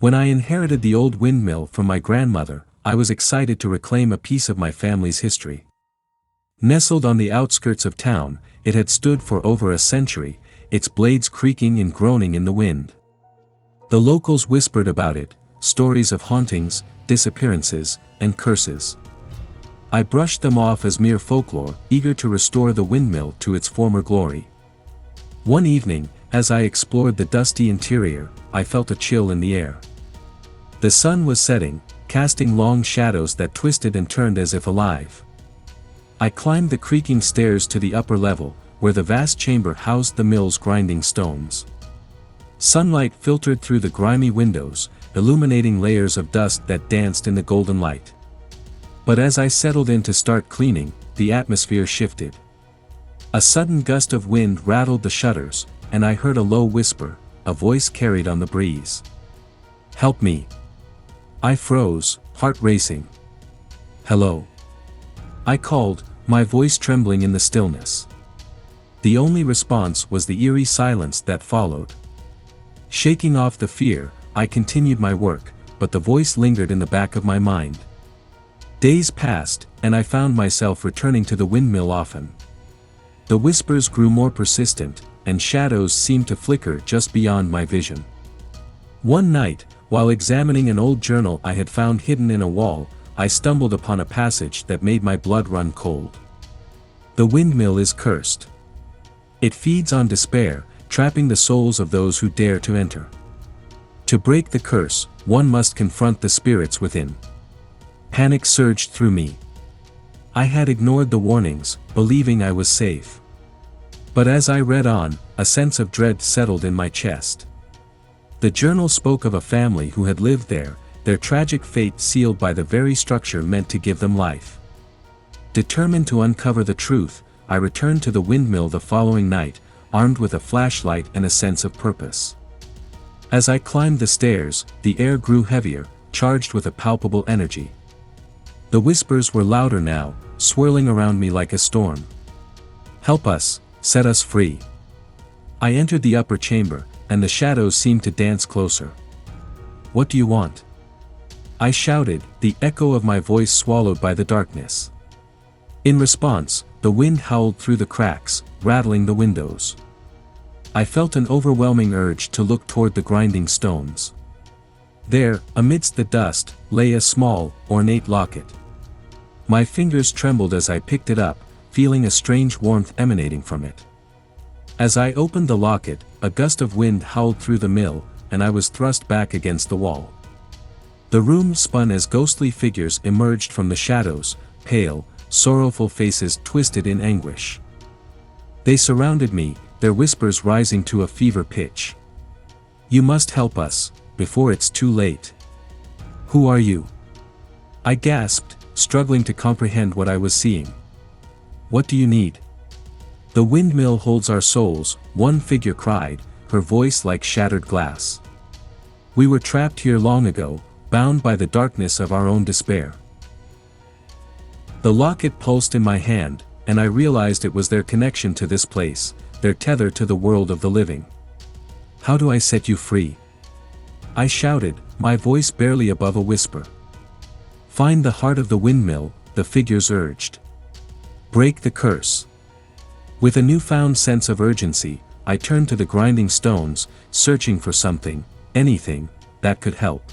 When I inherited the old windmill from my grandmother, I was excited to reclaim a piece of my family's history. Nestled on the outskirts of town, it had stood for over a century, its blades creaking and groaning in the wind. The locals whispered about it, stories of hauntings, disappearances, and curses. I brushed them off as mere folklore, eager to restore the windmill to its former glory. One evening, as I explored the dusty interior, I felt a chill in the air. The sun was setting, casting long shadows that twisted and turned as if alive. I climbed the creaking stairs to the upper level, where the vast chamber housed the mill's grinding stones. Sunlight filtered through the grimy windows, illuminating layers of dust that danced in the golden light. But as I settled in to start cleaning, the atmosphere shifted. A sudden gust of wind rattled the shutters, and I heard a low whisper, a voice carried on the breeze. "Help me." I froze, heart racing. "Hello?" I called, my voice trembling in the stillness. The only response was the eerie silence that followed. Shaking off the fear, I continued my work, but the voice lingered in the back of my mind. Days passed, and I found myself returning to the windmill often. The whispers grew more persistent, and shadows seemed to flicker just beyond my vision. One night, while examining an old journal I had found hidden in a wall, I stumbled upon a passage that made my blood run cold. The windmill is cursed. It feeds on despair, trapping the souls of those who dare to enter. To break the curse, one must confront the spirits within. Panic surged through me. I had ignored the warnings, believing I was safe. But as I read on, a sense of dread settled in my chest. The journal spoke of a family who had lived there, their tragic fate sealed by the very structure meant to give them life. Determined to uncover the truth, I returned to the windmill the following night, armed with a flashlight and a sense of purpose. As I climbed the stairs, the air grew heavier, charged with a palpable energy. The whispers were louder now, swirling around me like a storm. "Help us, set us free." I entered the upper chamber, and the shadows seemed to dance closer. "What do you want?" I shouted, the echo of my voice swallowed by the darkness. In response, the wind howled through the cracks, rattling the windows. I felt an overwhelming urge to look toward the grinding stones. There, amidst the dust, lay a small, ornate locket. My fingers trembled as I picked it up, feeling a strange warmth emanating from it. As I opened the locket, a gust of wind howled through the mill, and I was thrust back against the wall. The room spun as ghostly figures emerged from the shadows, pale, sorrowful faces twisted in anguish. They surrounded me, their whispers rising to a fever pitch. "You must help us, before it's too late." "Who are you?" I gasped, struggling to comprehend what I was seeing. "What do you need?" "The windmill holds our souls," one figure cried, her voice like shattered glass. "We were trapped here long ago, bound by the darkness of our own despair." The locket pulsed in my hand, and I realized it was their connection to this place, their tether to the world of the living. "How do I set you free?" I shouted, my voice barely above a whisper. "Find the heart of the windmill," the figures urged. "Break the curse." With a newfound sense of urgency, I turned to the grinding stones, searching for something, anything, that could help.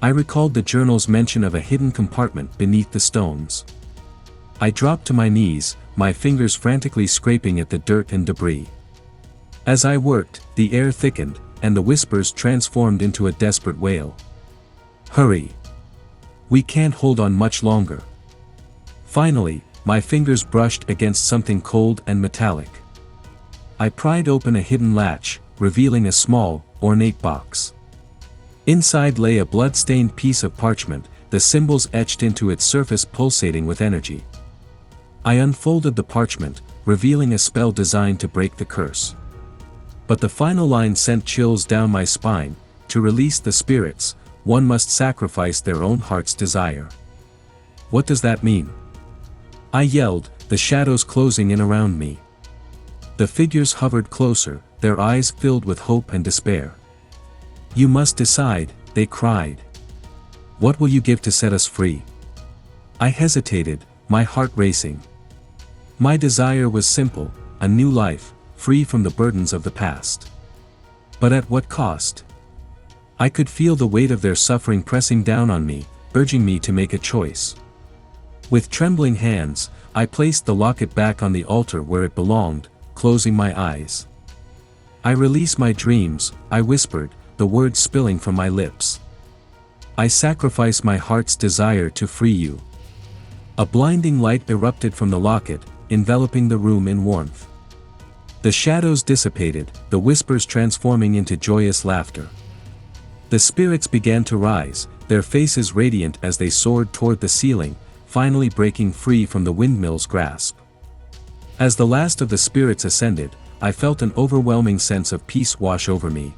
I recalled the journal's mention of a hidden compartment beneath the stones. I dropped to my knees, my fingers frantically scraping at the dirt and debris. As I worked, the air thickened, and the whispers transformed into a desperate wail. "Hurry! We can't hold on much longer." Finally, my fingers brushed against something cold and metallic. I pried open a hidden latch, revealing a small, ornate box. Inside lay a blood-stained piece of parchment, the symbols etched into its surface pulsating with energy. I unfolded the parchment, revealing a spell designed to break the curse. But the final line sent chills down my spine. To release the spirits, one must sacrifice their own heart's desire. "What does that mean?" I yelled, the shadows closing in around me. The figures hovered closer, their eyes filled with hope and despair. "You must decide," they cried. What will you give to set us free? I hesitated, my heart racing. My desire was simple, a new life, free from the burdens of the past. But at what cost? I could feel the weight of their suffering pressing down on me, urging me to make a choice. With trembling hands, I placed the locket back on the altar where it belonged, closing my eyes. I release my dreams, I whispered, the words spilling from my lips. I sacrifice my heart's desire to free you. A blinding light erupted from the locket, enveloping the room in warmth. The shadows dissipated, the whispers transforming into joyous laughter. The spirits began to rise, their faces radiant as they soared toward the ceiling, finally breaking free from the windmill's grasp. As the last of the spirits ascended, I felt an overwhelming sense of peace wash over me.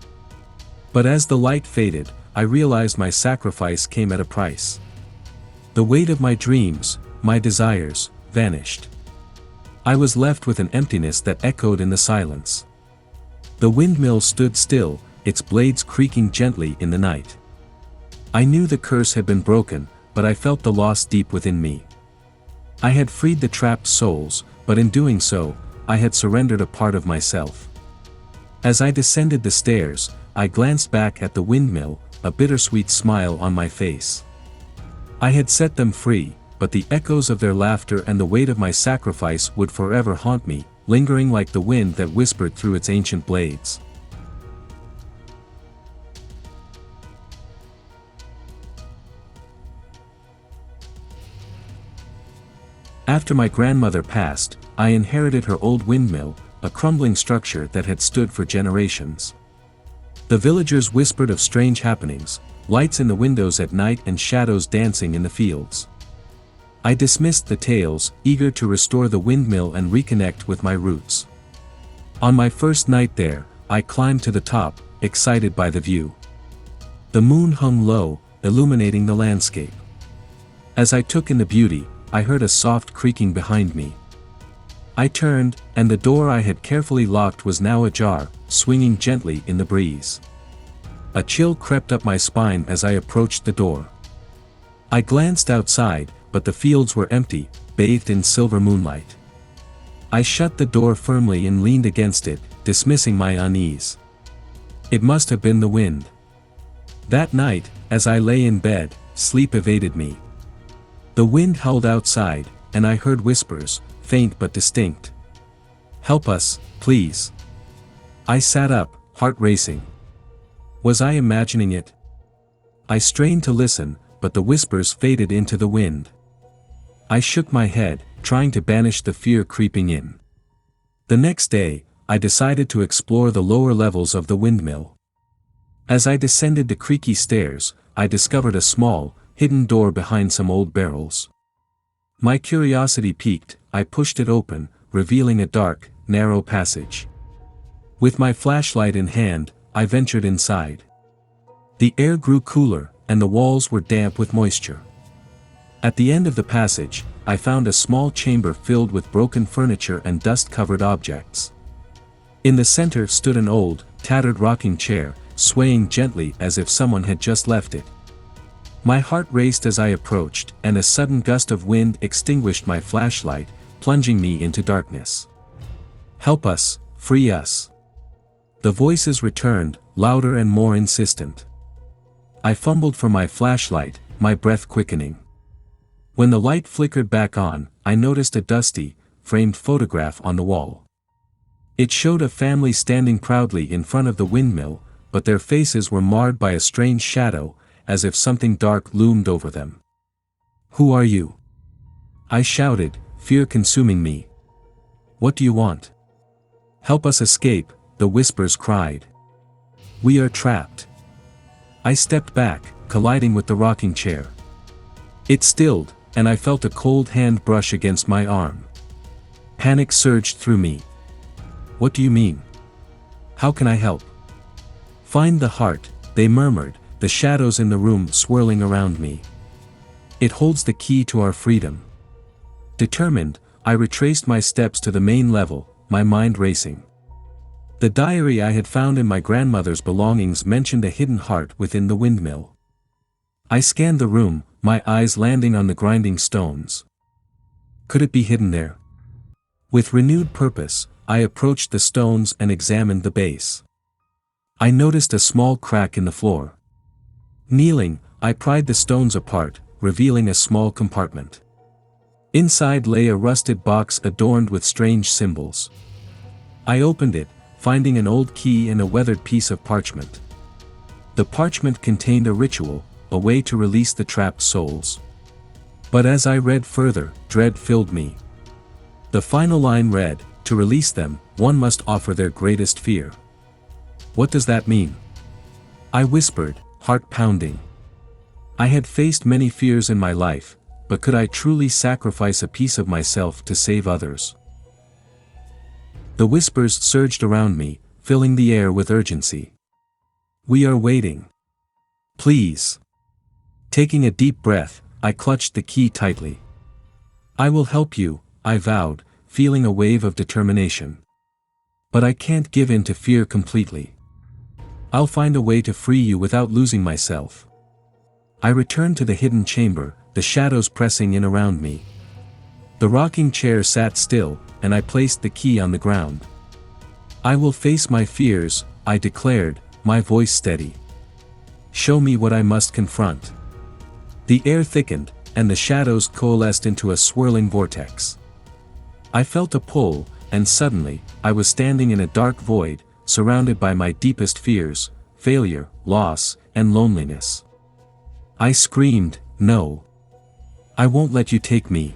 But as the light faded, I realized my sacrifice came at a price. The weight of my dreams, my desires, vanished. I was left with an emptiness that echoed in the silence. The windmill stood still, its blades creaking gently in the night. I knew the curse had been broken, but I felt the loss deep within me. I had freed the trapped souls, but in doing so, I had surrendered a part of myself. As I descended the stairs, I glanced back at the windmill, a bittersweet smile on my face. I had set them free, but the echoes of their laughter and the weight of my sacrifice would forever haunt me, lingering like the wind that whispered through its ancient blades. After my grandmother passed, I inherited her old windmill, a crumbling structure that had stood for generations. The villagers whispered of strange happenings, lights in the windows at night and shadows dancing in the fields. I dismissed the tales, eager to restore the windmill and reconnect with my roots. On my first night there, I climbed to the top, excited by the view. The moon hung low, illuminating the landscape. As I took in the beauty, I heard a soft creaking behind me. I turned, and the door I had carefully locked was now ajar, swinging gently in the breeze. A chill crept up my spine as I approached the door. I glanced outside, but the fields were empty, bathed in silver moonlight. I shut the door firmly and leaned against it, dismissing my unease. It must have been the wind. That night, as I lay in bed, sleep evaded me. The wind howled outside, and I heard whispers, faint but distinct. "Help us, please." I sat up, heart racing. Was I imagining it? I strained to listen, but the whispers faded into the wind. I shook my head, trying to banish the fear creeping in. The next day, I decided to explore the lower levels of the windmill. As I descended the creaky stairs, I discovered a small, hidden door behind some old barrels. My curiosity piqued, I pushed it open, revealing a dark, narrow passage. With my flashlight in hand, I ventured inside. The air grew cooler, and the walls were damp with moisture. At the end of the passage, I found a small chamber filled with broken furniture and dust-covered objects. In the center stood an old, tattered rocking chair, swaying gently as if someone had just left it. My heart raced as I approached, and a sudden gust of wind extinguished my flashlight, plunging me into darkness. "Help us, free us." The voices returned, louder and more insistent. I fumbled for my flashlight, my breath quickening. When the light flickered back on, I noticed a dusty, framed photograph on the wall. It showed a family standing proudly in front of the windmill, but their faces were marred by a strange shadow, as if something dark loomed over them. "Who are you?" I shouted, fear consuming me. "What do you want?" "Help us escape," the whispers cried. "We are trapped." I stepped back, colliding with the rocking chair. It stilled, and I felt a cold hand brush against my arm. Panic surged through me. "What do you mean? How can I help?" "Find the heart," they murmured, the shadows in the room swirling around me. "It holds the key to our freedom." Determined, I retraced my steps to the main level, my mind racing. The diary I had found in my grandmother's belongings mentioned a hidden heart within the windmill. I scanned the room, my eyes landing on the grinding stones. Could it be hidden there? With renewed purpose, I approached the stones and examined the base. I noticed a small crack in the floor. Kneeling, I pried the stones apart, revealing a small compartment. Inside lay a rusted box adorned with strange symbols. I opened it, finding an old key and a weathered piece of parchment. The parchment contained a ritual, a way to release the trapped souls. But as I read further, dread filled me. The final line read, "To release them, one must offer their greatest fear." What does that mean? I whispered, heart pounding. I had faced many fears in my life, but could I truly sacrifice a piece of myself to save others? The whispers surged around me, filling the air with urgency. "We are waiting. Please." Taking a deep breath, I clutched the key tightly. "I will help you," I vowed, feeling a wave of determination. "But I can't give in to fear completely. I'll find a way to free you without losing myself." I returned to the hidden chamber, the shadows pressing in around me. The rocking chair sat still, and I placed the key on the ground. "I will face my fears," I declared, my voice steady. "Show me what I must confront." The air thickened, and the shadows coalesced into a swirling vortex. I felt a pull, and suddenly, I was standing in a dark void, surrounded by my deepest fears, failure, loss, and loneliness. I screamed, "No! I won't let you take me."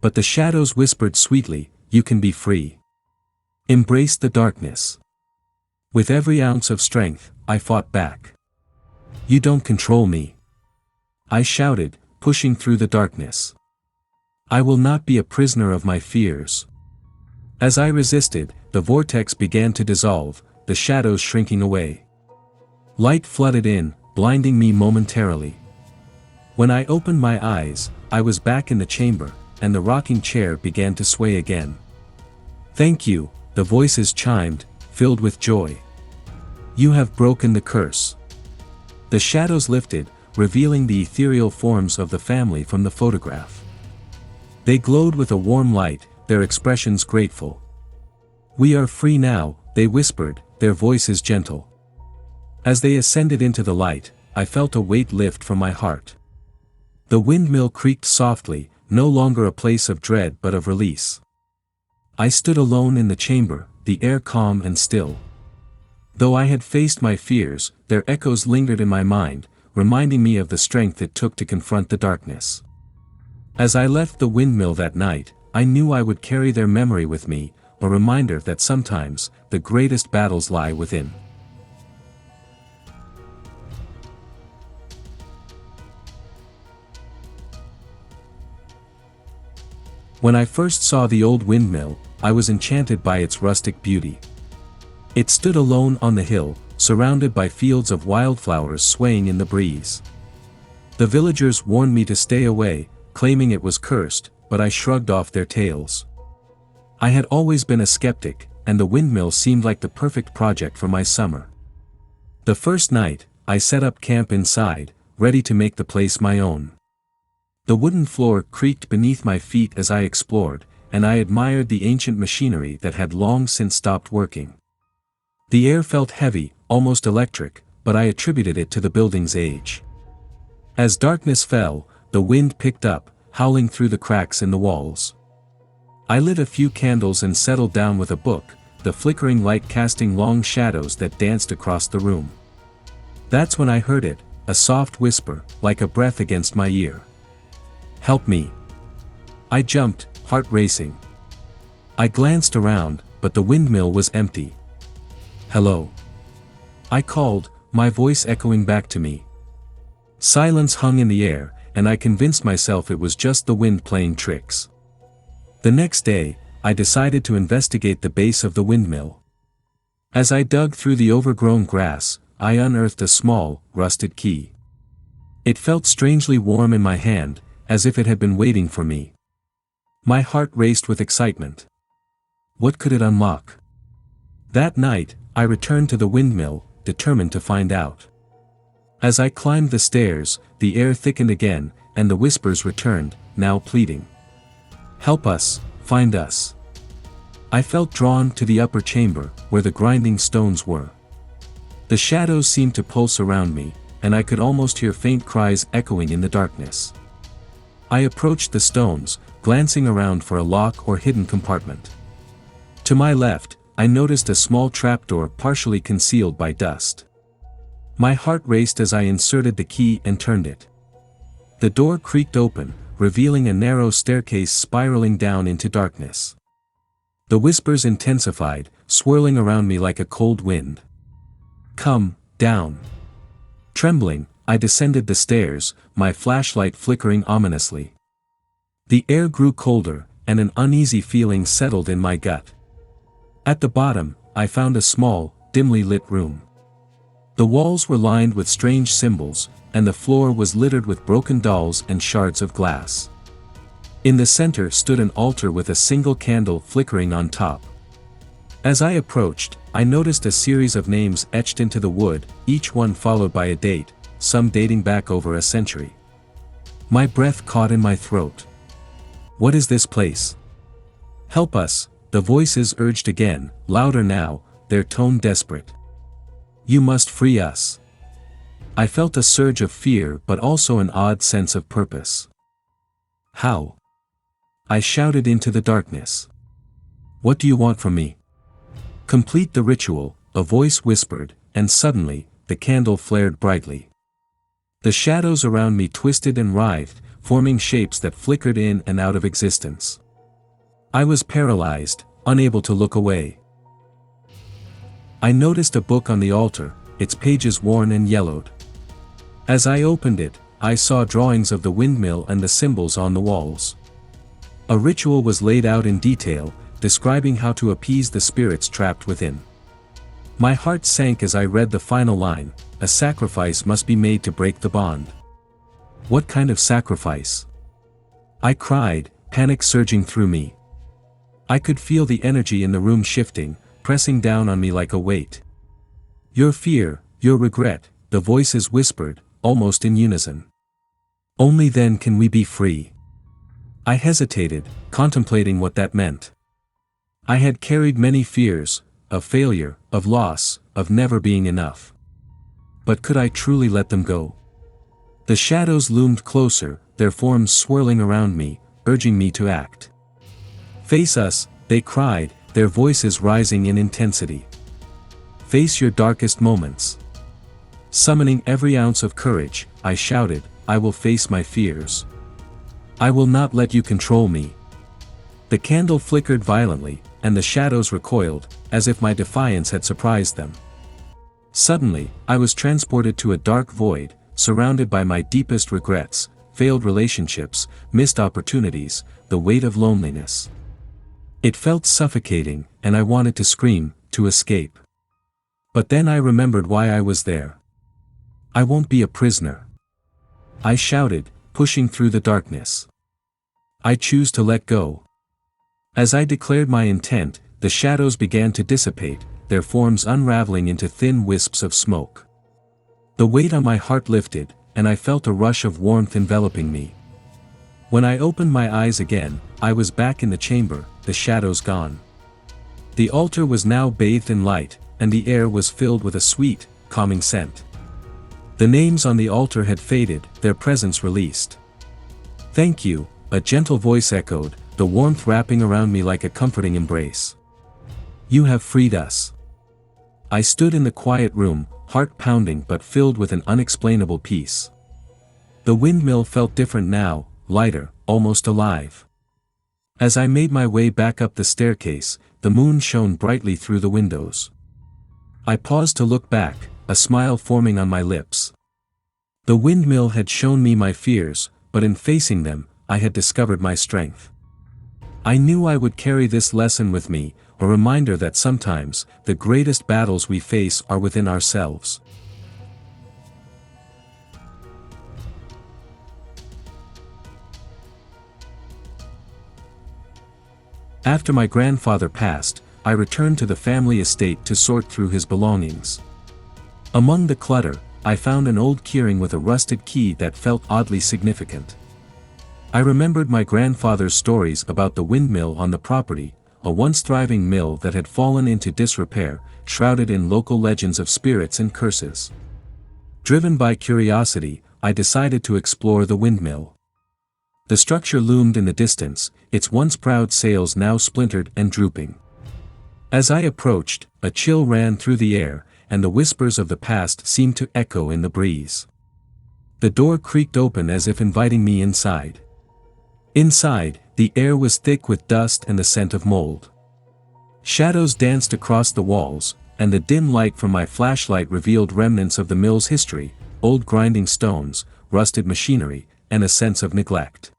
But the shadows whispered sweetly, "You can be free. Embrace the darkness." With every ounce of strength, I fought back. "You don't control me," I shouted, pushing through the darkness. "I will not be a prisoner of my fears." As I resisted, the vortex began to dissolve, the shadows shrinking away. Light flooded in, blinding me momentarily. When I opened my eyes, I was back in the chamber, and the rocking chair began to sway again. "Thank you," the voices chimed, filled with joy. "You have broken the curse." The shadows lifted, revealing the ethereal forms of the family from the photograph. They glowed with a warm light, their expressions grateful. "We are free now," they whispered, their voices gentle. As they ascended into the light, I felt a weight lift from my heart. The windmill creaked softly, no longer a place of dread but of release. I stood alone in the chamber, the air calm and still. Though I had faced my fears, their echoes lingered in my mind, reminding me of the strength it took to confront the darkness. As I left the windmill that night, I knew I would carry their memory with me, a reminder that sometimes, the greatest battles lie within. When I first saw the old windmill, I was enchanted by its rustic beauty. It stood alone on the hill, surrounded by fields of wildflowers swaying in the breeze. The villagers warned me to stay away, claiming it was cursed, but I shrugged off their tales. I had always been a skeptic, and the windmill seemed like the perfect project for my summer. The first night, I set up camp inside, ready to make the place my own. The wooden floor creaked beneath my feet as I explored, and I admired the ancient machinery that had long since stopped working. The air felt heavy, almost electric, but I attributed it to the building's age. As darkness fell, the wind picked up, howling through the cracks in the walls. I lit a few candles and settled down with a book, the flickering light casting long shadows that danced across the room. That's when I heard it, a soft whisper, like a breath against my ear. "Help me." I jumped, heart racing. I glanced around, but the windmill was empty. "Hello?" I called, my voice echoing back to me. Silence hung in the air, and I convinced myself it was just the wind playing tricks. The next day, I decided to investigate the base of the windmill. As I dug through the overgrown grass, I unearthed a small, rusted key. It felt strangely warm in my hand, as if it had been waiting for me. My heart raced with excitement. What could it unlock? That night, I returned to the windmill, determined to find out. As I climbed the stairs, the air thickened again, and the whispers returned, now pleading. Help us, find us. I felt drawn to the upper chamber, where the grinding stones were. The shadows seemed to pulse around me, and I could almost hear faint cries echoing in the darkness. I approached the stones, glancing around for a lock or hidden compartment. To my left, I noticed a small trapdoor partially concealed by dust. My heart raced as I inserted the key and turned it. The door creaked open, revealing a narrow staircase spiraling down into darkness. The whispers intensified, swirling around me like a cold wind. Come, down. Trembling, I descended the stairs, my flashlight flickering ominously. The air grew colder, and an uneasy feeling settled in my gut. At the bottom, I found a small, dimly lit room. The walls were lined with strange symbols, and the floor was littered with broken dolls and shards of glass. In the center stood an altar with a single candle flickering on top. As I approached, I noticed a series of names etched into the wood, each one followed by a date, some dating back over a century. My breath caught in my throat. What is this place? Help us, the voices urged again, louder now, their tone desperate. You must free us. I felt a surge of fear but also an odd sense of purpose. How? I shouted into the darkness. What do you want from me? Complete the ritual, a voice whispered, and suddenly, the candle flared brightly. The shadows around me twisted and writhed, forming shapes that flickered in and out of existence. I was paralyzed, unable to look away. I noticed a book on the altar, its pages worn and yellowed. As I opened it, I saw drawings of the windmill and the symbols on the walls. A ritual was laid out in detail, describing how to appease the spirits trapped within. My heart sank as I read the final line, a sacrifice must be made to break the bond. What kind of sacrifice? I cried, panic surging through me. I could feel the energy in the room shifting, pressing down on me like a weight. Your fear, your regret, the voices whispered, almost in unison. Only then can we be free. I hesitated, contemplating what that meant. I had carried many fears, of failure, of loss, of never being enough. But could I truly let them go? The shadows loomed closer, their forms swirling around me, urging me to act. Face us, they cried, their voices rising in intensity. Face your darkest moments. Summoning every ounce of courage, I shouted, I will face my fears. I will not let you control me. The candle flickered violently, and the shadows recoiled, as if my defiance had surprised them. Suddenly, I was transported to a dark void, surrounded by my deepest regrets, failed relationships, missed opportunities, the weight of loneliness. It felt suffocating, and I wanted to scream, to escape. But then I remembered why I was there. I won't be a prisoner. I shouted, pushing through the darkness. I choose to let go. As I declared my intent, the shadows began to dissipate, their forms unraveling into thin wisps of smoke. The weight on my heart lifted, and I felt a rush of warmth enveloping me. When I opened my eyes again, I was back in the chamber, the shadows gone. The altar was now bathed in light, and the air was filled with a sweet, calming scent. The names on the altar had faded, their presence released. Thank you, a gentle voice echoed, the warmth wrapping around me like a comforting embrace. You have freed us. I stood in the quiet room, heart pounding but filled with an unexplainable peace. The windmill felt different now, lighter, almost alive. As I made my way back up the staircase, the moon shone brightly through the windows. I paused to look back, a smile forming on my lips. The windmill had shown me my fears, but in facing them, I had discovered my strength. I knew I would carry this lesson with me, a reminder that sometimes, the greatest battles we face are within ourselves. After my grandfather passed, I returned to the family estate to sort through his belongings. Among the clutter, I found an old keyring with a rusted key that felt oddly significant. I remembered my grandfather's stories about the windmill on the property, a once thriving mill that had fallen into disrepair, shrouded in local legends of spirits and curses. Driven by curiosity, I decided to explore the windmill. The structure loomed in the distance, its once proud sails now splintered and drooping. As I approached, a chill ran through the air, and the whispers of the past seemed to echo in the breeze. The door creaked open as if inviting me inside. Inside, the air was thick with dust and the scent of mold. Shadows danced across the walls, and the dim light from my flashlight revealed remnants of the mill's history, old grinding stones, rusted machinery, and a sense of neglect.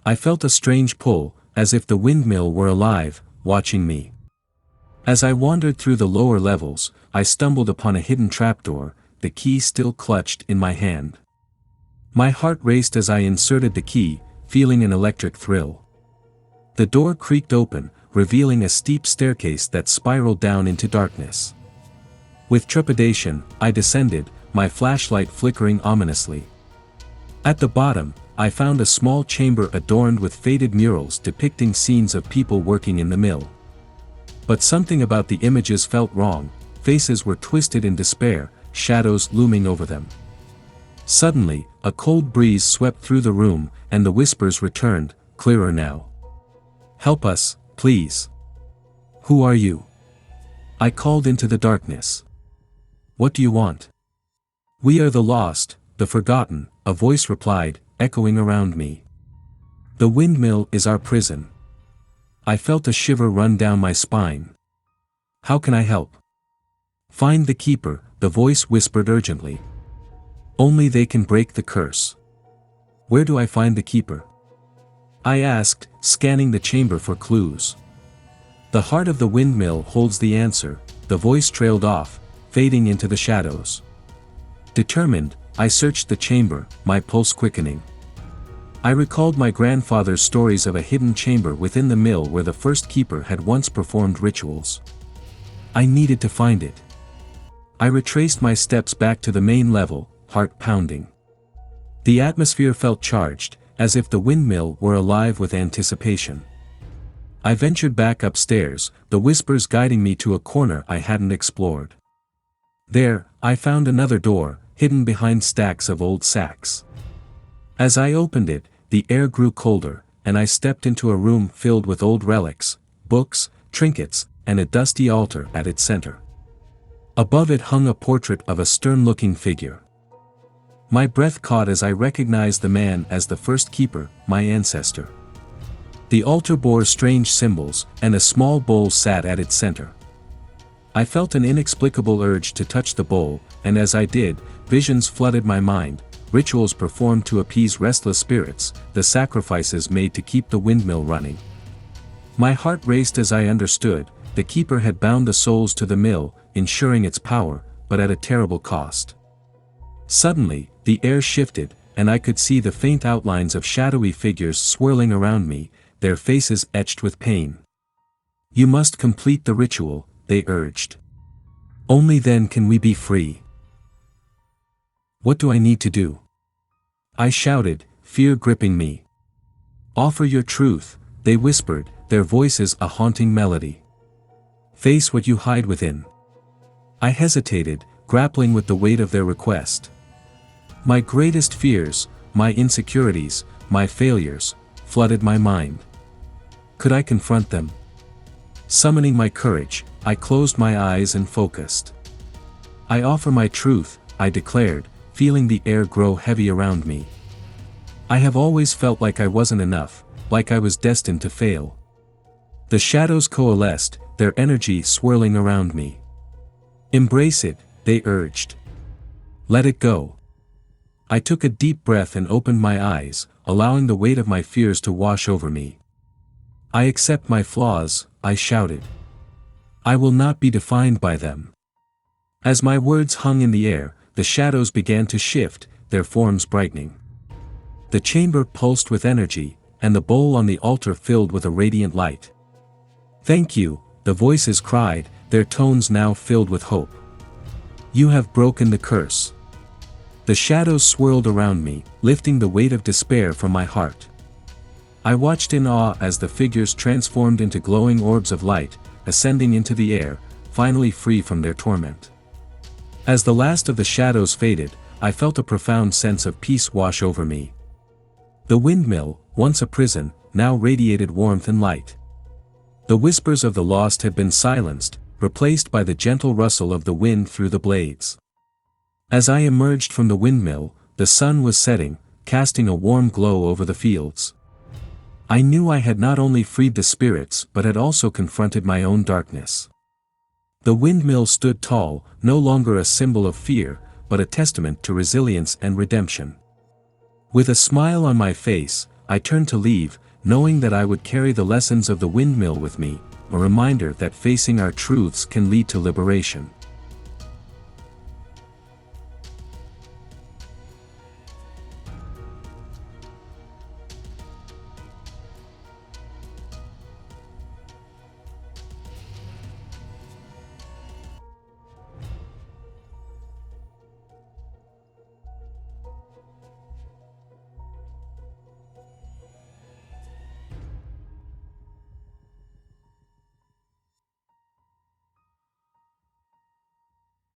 I felt a strange pull, as if the windmill were alive, watching me. As I wandered through the lower levels, I stumbled upon a hidden trapdoor, the key still clutched in my hand. My heart raced as I inserted the key, feeling an electric thrill. The door creaked open, revealing a steep staircase that spiraled down into darkness. With trepidation, I descended, my flashlight flickering ominously. At the bottom, I found a small chamber adorned with faded murals depicting scenes of people working in the mill. But something about the images felt wrong, faces were twisted in despair, shadows looming over them. Suddenly, a cold breeze swept through the room, and the whispers returned, clearer now. "Help us, please. Who are you?" I called into the darkness. "What do you want?" "We are the lost, the forgotten," a voice replied, echoing around me. "The windmill is our prison." I felt a shiver run down my spine. "How can I help?" "Find the keeper," the voice whispered urgently. "Only they can break the curse." "Where do I find the keeper?" I asked, scanning the chamber for clues. "The heart of the windmill holds the answer," the voice trailed off, fading into the shadows. Determined, I searched the chamber, my pulse quickening. I recalled my grandfather's stories of a hidden chamber within the mill where the first keeper had once performed rituals. I needed to find it. I retraced my steps back to the main level, heart pounding. The atmosphere felt charged, as if the windmill were alive with anticipation. I ventured back upstairs, the whispers guiding me to a corner I hadn't explored. There, I found another door, hidden behind stacks of old sacks. As I opened it, the air grew colder, and I stepped into a room filled with old relics, books, trinkets, and a dusty altar at its center. Above it hung a portrait of a stern-looking figure. My breath caught as I recognized the man as the first keeper, my ancestor. The altar bore strange symbols, and a small bowl sat at its center. I felt an inexplicable urge to touch the bowl, and as I did, visions flooded my mind, rituals performed to appease restless spirits, the sacrifices made to keep the windmill running. My heart raced as I understood, the keeper had bound the souls to the mill, ensuring its power, but at a terrible cost. Suddenly, the air shifted, and I could see the faint outlines of shadowy figures swirling around me, their faces etched with pain. "You must complete the ritual," they urged. "Only then can we be free." "What do I need to do?" I shouted, fear gripping me. "Offer your truth," they whispered, their voices a haunting melody. "Face what you hide within." I hesitated, grappling with the weight of their request. My greatest fears, my insecurities, my failures, flooded my mind. Could I confront them? Summoning my courage, I closed my eyes and focused. "I offer my truth," I declared, feeling the air grow heavy around me. I have always felt like I wasn't enough, like I was destined to fail. The shadows coalesced, their energy swirling around me. "Embrace it," they urged. "Let it go." I took a deep breath and opened my eyes, allowing the weight of my fears to wash over me. "I accept my flaws," I shouted. "I will not be defined by them." As my words hung in the air, the shadows began to shift, their forms brightening. The chamber pulsed with energy, and the bowl on the altar filled with a radiant light. "Thank you," the voices cried, their tones now filled with hope. You have broken the curse. The shadows swirled around me, lifting the weight of despair from my heart. I watched in awe as the figures transformed into glowing orbs of light, ascending into the air, finally free from their torment. As the last of the shadows faded, I felt a profound sense of peace wash over me. The windmill, once a prison, now radiated warmth and light. The whispers of the lost had been silenced, replaced by the gentle rustle of the wind through the blades. As I emerged from the windmill, the sun was setting, casting a warm glow over the fields. I knew I had not only freed the spirits but had also confronted my own darkness. The windmill stood tall, no longer a symbol of fear, but a testament to resilience and redemption. With a smile on my face, I turned to leave, knowing that I would carry the lessons of the windmill with me, a reminder that facing our truths can lead to liberation.